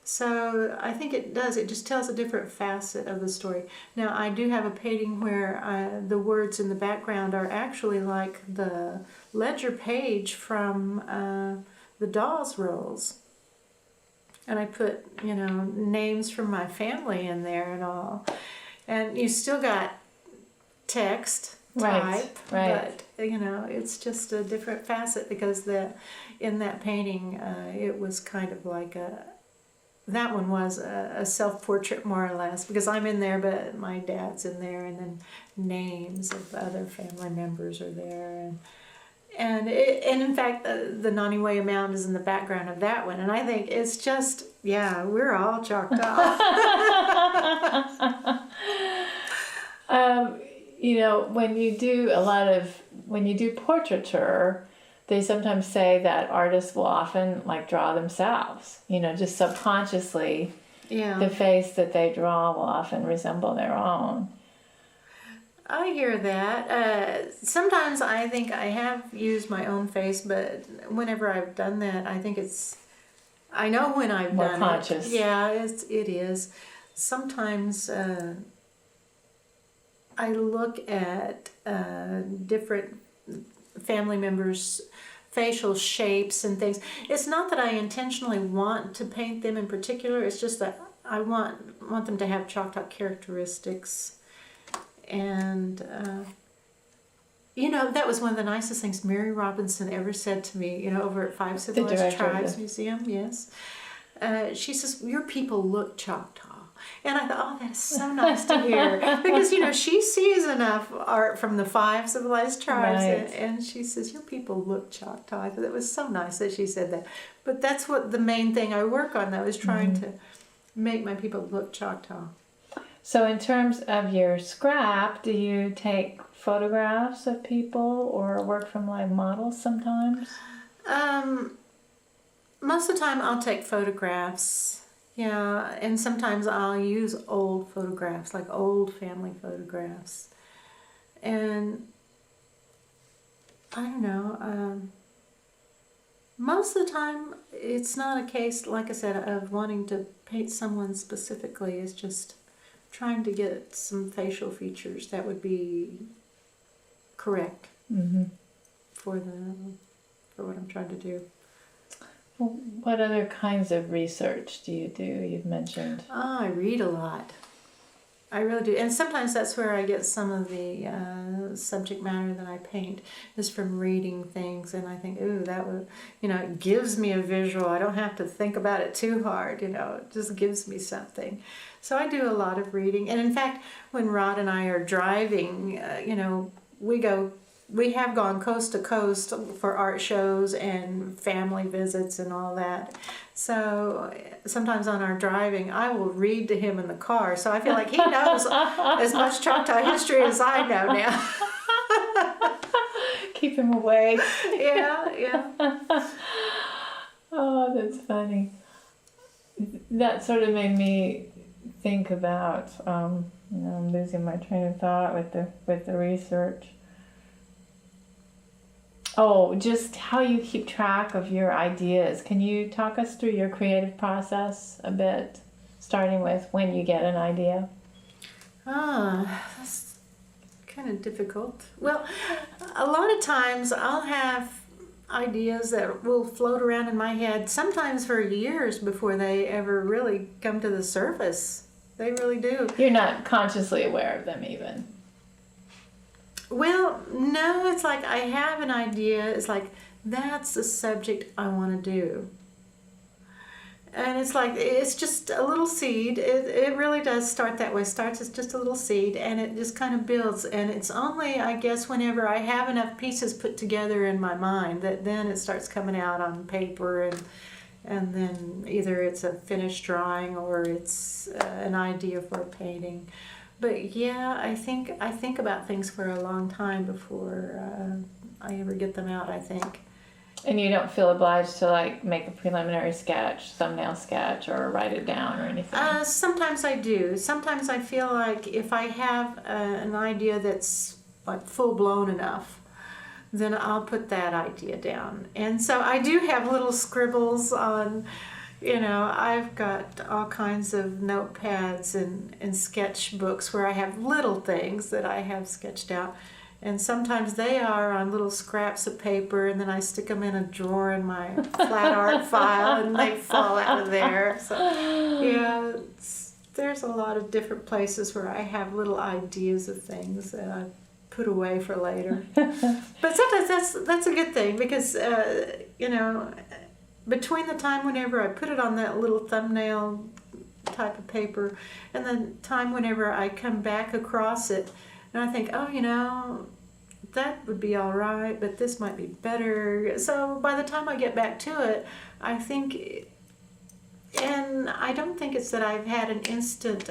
So I think it just tells a different facet of the story. Now, I do have a painting where the words in the background are actually like the ledger page from the Dawes Rolls. And I put, names from my family in there and all. And you still got text type, right. But it's just a different facet, because in that painting it was kind of like that one was a self-portrait, more or less, because I'm in there, but my dad's in there, and then names of other family members are there, and in fact the Naniwea Mound is in the background of that one, and I think it's just, we're all Choctaw. When you do portraiture, they sometimes say that artists will often draw themselves, just subconsciously. Yeah. The face that they draw will often resemble their own. I hear that. Sometimes I think I have used my own face, but whenever I've done that, I think I know when I've more done conscious. it. Yeah, it is. Sometimes I look at different family members' facial shapes and things. It's not that I intentionally want to paint them in particular. It's just that I want them to have Choctaw characteristics. And that was one of the nicest things Mary Robinson ever said to me. Over at Five Civilized Tribes Museum. Yes, she says, "Your people look Choctaw." And I thought, that is so nice to hear. Because, she sees enough art from the Five Civilized Tribes. Right. And she says, "Your people look Choctaw." I thought it was so nice that she said that. But that's what the main thing I work on, though, is trying to make my people look Choctaw. So in terms of your scrap, do you take photographs of people or work from live models sometimes? Most of the time I'll take photographs. Yeah, and sometimes I'll use old photographs, like old family photographs. And I don't know, most of the time it's not a case, like I said, of wanting to paint someone specifically. It's just trying to get some facial features that would be correct for what I'm trying to do. Well, what other kinds of research do you do? You've mentioned. I read a lot. I really do. And sometimes that's where I get some of the subject matter that I paint, is from reading things. And I think, ooh, that would, it gives me a visual. I don't have to think about it too hard, it just gives me something. So I do a lot of reading. And in fact, when Rod and I are driving, we have gone coast to coast for art shows and family visits and all that. So sometimes on our driving, I will read to him in the car. So I feel like he knows as much Choctaw history as I know now. Keep him awake. Yeah. Oh, that's funny. That sort of made me think about, I'm losing my train of thought with the research. Oh, just how you keep track of your ideas. Can you talk us through your creative process a bit, starting with when you get an idea? That's kind of difficult. Well, a lot of times I'll have ideas that will float around in my head, sometimes for years before they ever really come to the surface. They really do. You're not consciously aware of them even. Well, no, it's like I have an idea. It's like, that's the subject I want to do. And it's like, it's just a little seed. It really does start that way. Starts as just a little seed, and it just kind of builds. And it's only, I guess, whenever I have enough pieces put together in my mind that then it starts coming out on paper, and then either it's a finished drawing or it's an idea for a painting. But yeah, I think about things for a long time before I ever get them out, I think. And you don't feel obliged to like make a preliminary sketch, thumbnail sketch, or write it down or anything? Sometimes I do. Sometimes I feel like if I have an idea that's like full blown enough, then I'll put that idea down. And so I do have little scribbles on, I've got all kinds of notepads and sketchbooks where I have little things that I have sketched out. And sometimes they are on little scraps of paper, and then I stick them in a drawer in my flat art file, and they fall out of there. So, yeah, there's a lot of different places where I have little ideas of things that I put away for later. But sometimes that's a good thing because, between the time whenever I put it on that little thumbnail type of paper and the time whenever I come back across it, and I think, that would be all right, but this might be better. So by the time I get back to it, I think, and I don't think it's that I've had an instant,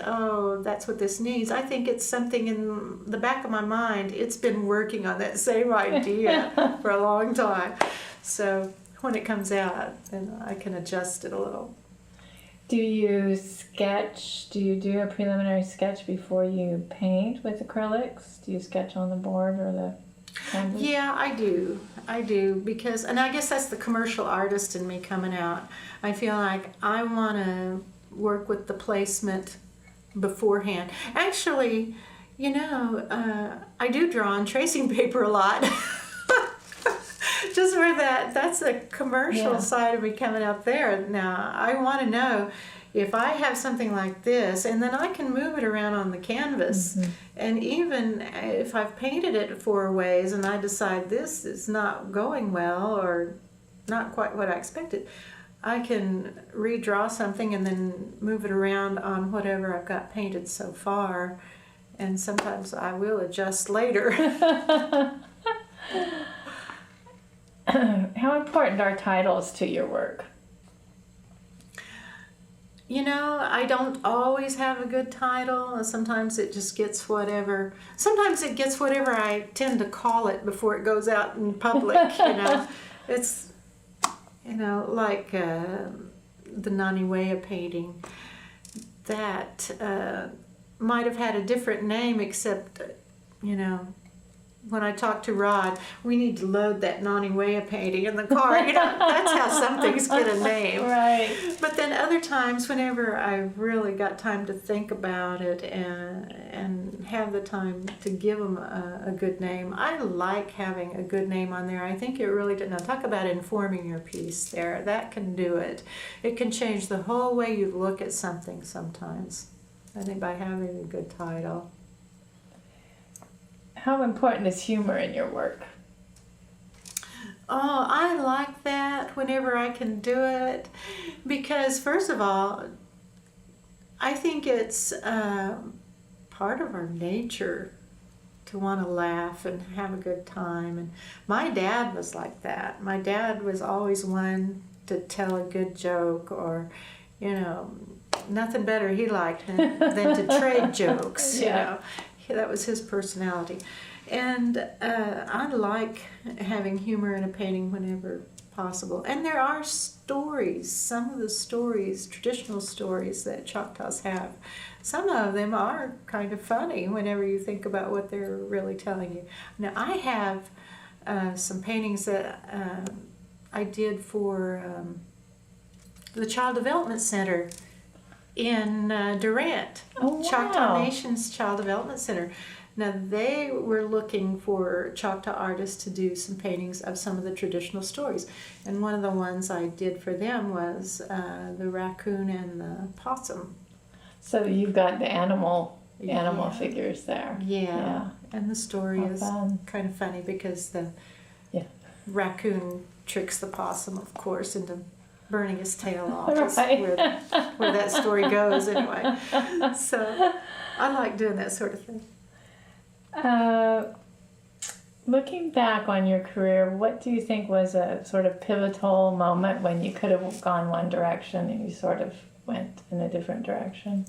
that's what this needs. I think it's something in the back of my mind. It's been working on that same idea for a long time. So when it comes out, then I can adjust it a little. Do you sketch? Do you do a preliminary sketch before you paint with acrylics? Do you sketch on the board or the canvas? Yeah, I do because, and I guess that's the commercial artist in me coming out. I feel like I want to work with the placement beforehand. Actually, I do draw on tracing paper a lot. Just where that's the commercial side of me coming up there. Now, I want to know if I have something like this, and then I can move it around on the canvas. Mm-hmm. And even if I've painted it 4 ways and I decide this is not going well or not quite what I expected, I can redraw something and then move it around on whatever I've got painted so far. And sometimes I will adjust later. How important are titles to your work? I don't always have a good title. Sometimes it just gets whatever. Sometimes it gets whatever I tend to call it before it goes out in public. It's, like the Naniwea painting. That might have had a different name, except, when I talk to Rod, we need to load that Naniwea painting in the car. That's how some things get a name. Right. But then other times, whenever I've really got time to think about it and have the time to give them a good name, I like having a good name on there. I think it really does. Now, talk about informing your piece there. That can do it. It can change the whole way you look at something sometimes, I think, by having a good title. How important is humor in your work? Oh, I like that whenever I can do it because, first of all, I think it's part of our nature to want to laugh and have a good time. And my dad was like that. My dad was always one to tell a good joke or, nothing better he liked than to trade jokes, That was his personality. And I like having humor in a painting whenever possible. And there are stories, some of the stories, traditional stories that Choctaws have some of them are kind of funny whenever you think about what they're really telling you. Now, I have some paintings that I did for the Child Development Center in Durant, Oh, wow. Choctaw Nation's Child Development Center. Now, they were looking for Choctaw artists to do some paintings of some of the traditional stories. And one of the ones I did for them was the raccoon and the possum. So you've got the animal Yeah. figures there. Yeah. And the story How is fun. kind of funny because the raccoon tricks the possum, of course, into burning his tail off. Is Right. where that story goes anyway. So I like doing that sort of thing. Looking back on your career, what do you think was a sort of pivotal moment when you could have gone one direction and you sort of went in a different direction?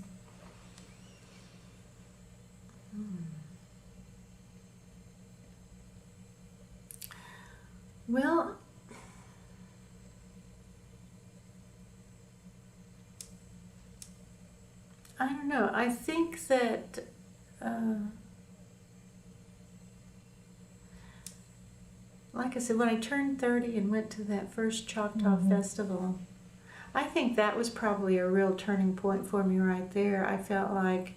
Well, I don't know. I think that like I said, when I turned 30 and went to that first Choctaw Festival, I think that was probably a real turning point for me right there. I felt like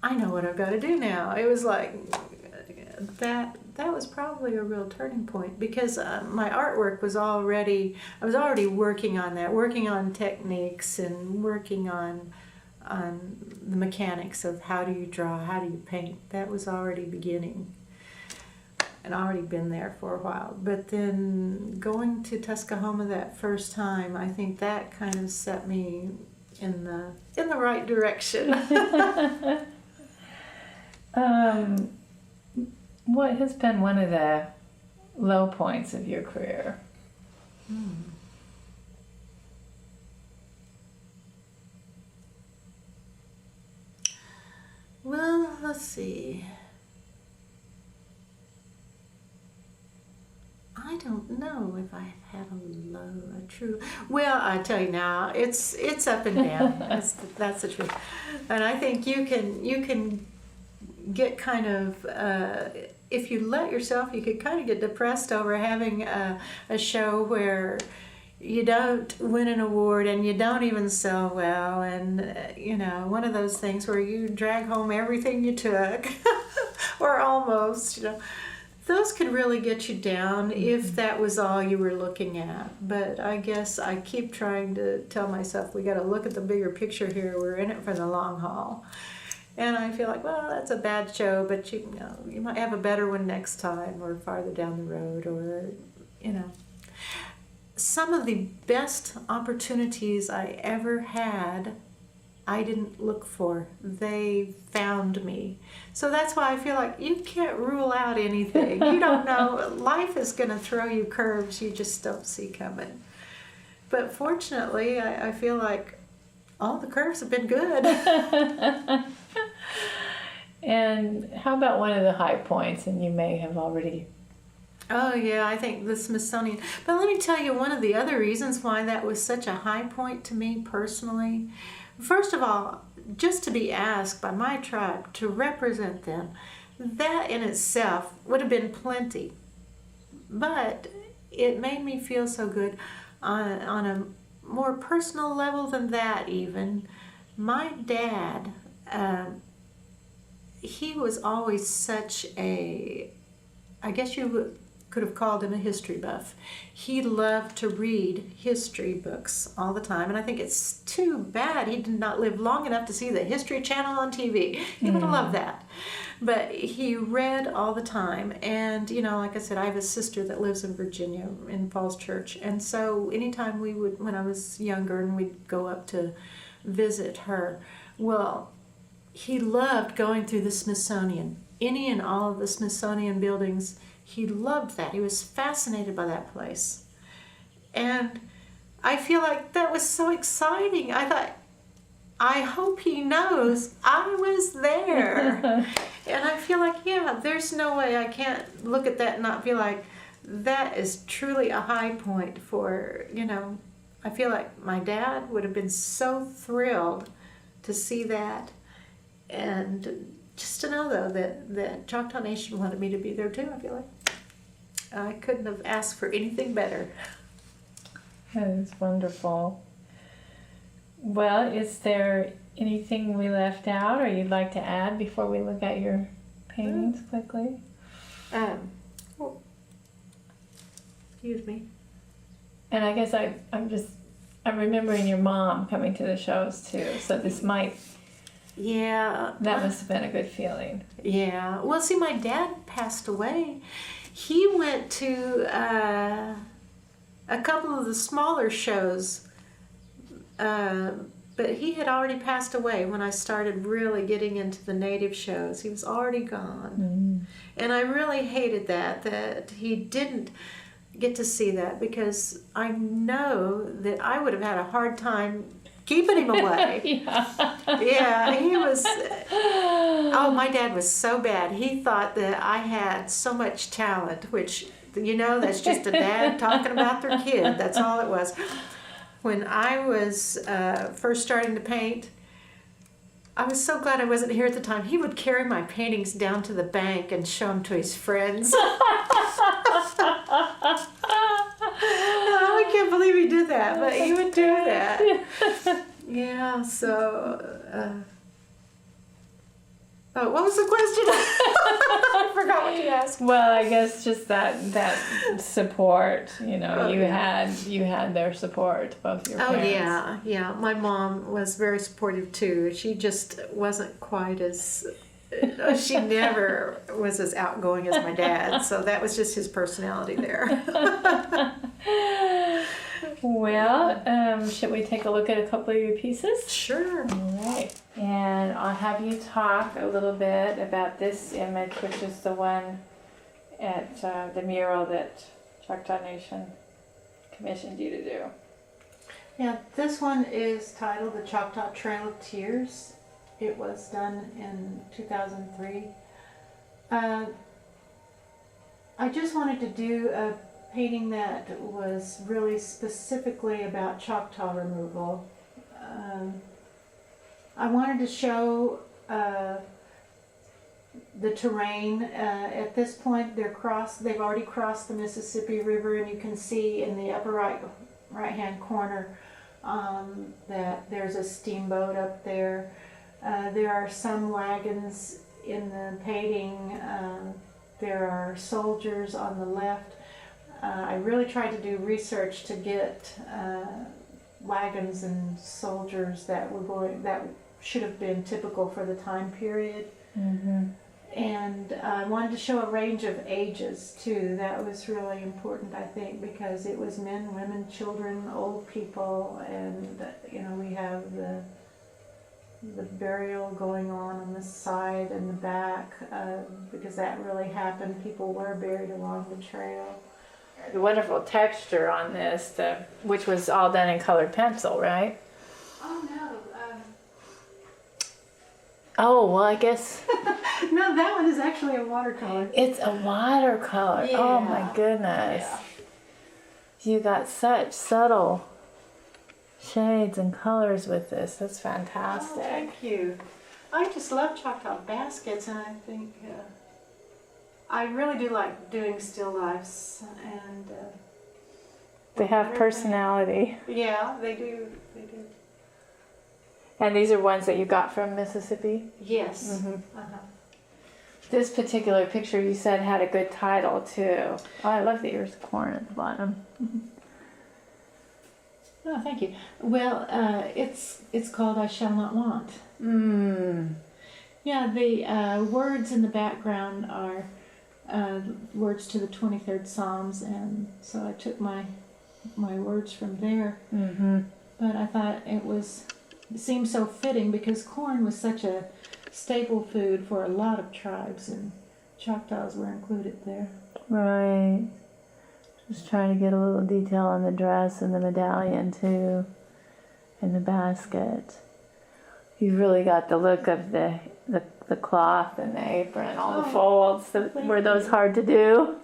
I know what I've got to do now. It was like that was probably a real turning point because my artwork was I was already working on that, working on techniques and working on the mechanics of how do you draw, how do you paint. That was already beginning and already been there for a while. But then going to Tuskahoma that first time, I think that kind of set me in the right direction. What has been one of the low points of your career? Well, let's see. I don't know if I've had a true. Well, I tell you now, it's up and down. That's the truth. And I think you can get kind of if you let yourself, you could kind of get depressed over having a show where you don't win an award and you don't even sell well, and one of those things where you drag home everything you took, or almost, those could really get you down if that was all you were looking at. But I guess I keep trying to tell myself we got to look at the bigger picture here. We're in it for the long haul. And I feel like, well, that's a bad show, but you might have a better one next time or farther down the road, or some of the best opportunities I ever had, I didn't look for. They found me. So that's why I feel like you can't rule out anything. You don't know. Life is going to throw you curves you just don't see coming. But fortunately, I feel like all the curves have been good. And how about one of the high points, and you may have already... Oh, yeah, I think the Smithsonian. But let me tell you one of the other reasons why that was such a high point to me personally. First of all, just to be asked by my tribe to represent them, that in itself would have been plenty. But it made me feel so good on a more personal level than that even. My dad, he was always such a, I guess you could have called him a history buff. He loved to read history books all the time, and I think it's too bad he did not live long enough to see the History Channel on TV. He would have loved that. But he read all the time, and like I said, I have a sister that lives in Virginia in Falls Church, and so anytime we would, when I was younger, and we'd go up to visit her, well, he loved going through the Smithsonian. Any and all of the Smithsonian buildings, he loved that. He was fascinated by that place. And I feel like that was so exciting. I thought, I hope he knows I was there. And I feel like, yeah, there's no way I can't look at that and not feel like that is truly a high point for, I feel like my dad would have been so thrilled to see that, and just to know though that Choctaw Nation wanted me to be there too. I feel like I couldn't have asked for anything better. That is wonderful. Well, is there anything we left out or you'd like to add before we look at your paintings quickly? Well, excuse me. And I guess I'm remembering your mom coming to the shows too, so this might, Yeah. that must have been a good feeling. Yeah. Well, see, my dad passed away. He went to a couple of the smaller shows, but he had already passed away when I started really getting into the native shows. He was already gone. And I really hated that he didn't get to see that, because I know that I would have had a hard time keeping him away. Yeah, he was, oh, my dad was so bad. He thought that I had so much talent, which, that's just a dad talking about their kid. That's all it was. When I was first starting to paint, I was so glad I wasn't here at the time. He would carry my paintings down to the bank and show them to his friends. I can't believe he did that, but he would do that. Yeah, so... what was the question? I forgot what you asked. Well, I guess just that support, you had their support, both your parents. Yeah. My mom was very supportive too. She just wasn't quite as... she never was as outgoing as my dad, so that was just his personality there. Well, should we take a look at a couple of your pieces? Sure. All right. And I'll have you talk a little bit about this image, which is the one at the mural that Choctaw Nation commissioned you to do. Yeah, this one is titled The Choctaw Trail of Tears. It was done in 2003. I just wanted to do a painting that was really specifically about Choctaw removal. I wanted to show the terrain. At this point, they've already crossed the Mississippi River, and you can see in the upper right-hand corner that there's a steamboat up there. There are some wagons in the painting. There are soldiers on the left. I really tried to do research to get wagons and soldiers that should have been typical for the time period. Mm-hmm. And I wanted to show a range of ages too. That was really important, I think, because it was men, women, children, old people, and we have the burial going on the side and the back, because that really happened. People were buried along the trail. The wonderful texture on this, which was all done in colored pencil, right? Oh no. Oh, well, I guess... No, that one is actually a watercolor. It's a watercolor. Yeah. Oh my goodness. Yeah. You got such subtle shades and colors with this. That's fantastic. Oh, thank you. I just love Choctaw baskets, and I think I really do like doing still lifes, and they have personality. Yeah, they do. They do. And these are ones that you got from Mississippi? Yes. Mm-hmm. Uh-huh. This particular picture you said had a good title too. Oh, I love the ears of corn at the bottom. Mm-hmm. Oh, thank you. Well, it's called I Shall Not Want. Yeah, the words in the background are words to the 23rd Psalms, and so I took my words from there. Mm-hmm. But I thought it seemed so fitting because corn was such a staple food for a lot of tribes, and Choctaws were included there. Right. Just trying to get a little detail on the dress and the medallion too, and the basket. You've really got the look of the cloth and the apron, all the folds. Were those hard to do?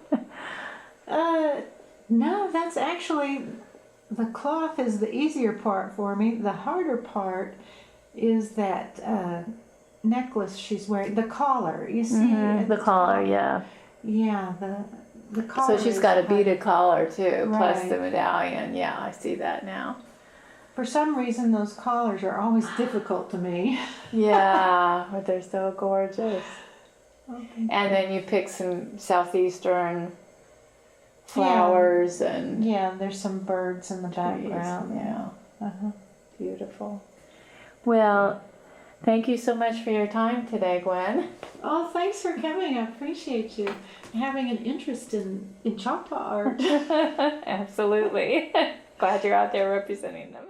No, that's actually, the cloth is the easier part for me. The harder part is that necklace she's wearing, the collar. You see at The collar, top? yeah. Yeah, the collar. So she's is got a kind of- beaded collar too, plus Right. the medallion. Yeah, I see that now. For some reason, those collars are always difficult to me. Yeah, but they're so gorgeous. Okay. And then you pick some southeastern flowers and Yeah, there's some birds in the trees. background. Yeah, Uh-huh. beautiful. Well, thank you so much for your time today, Gwen. Oh, thanks for coming. I appreciate you having an interest in Choctaw art. Absolutely. Glad you're out there representing them.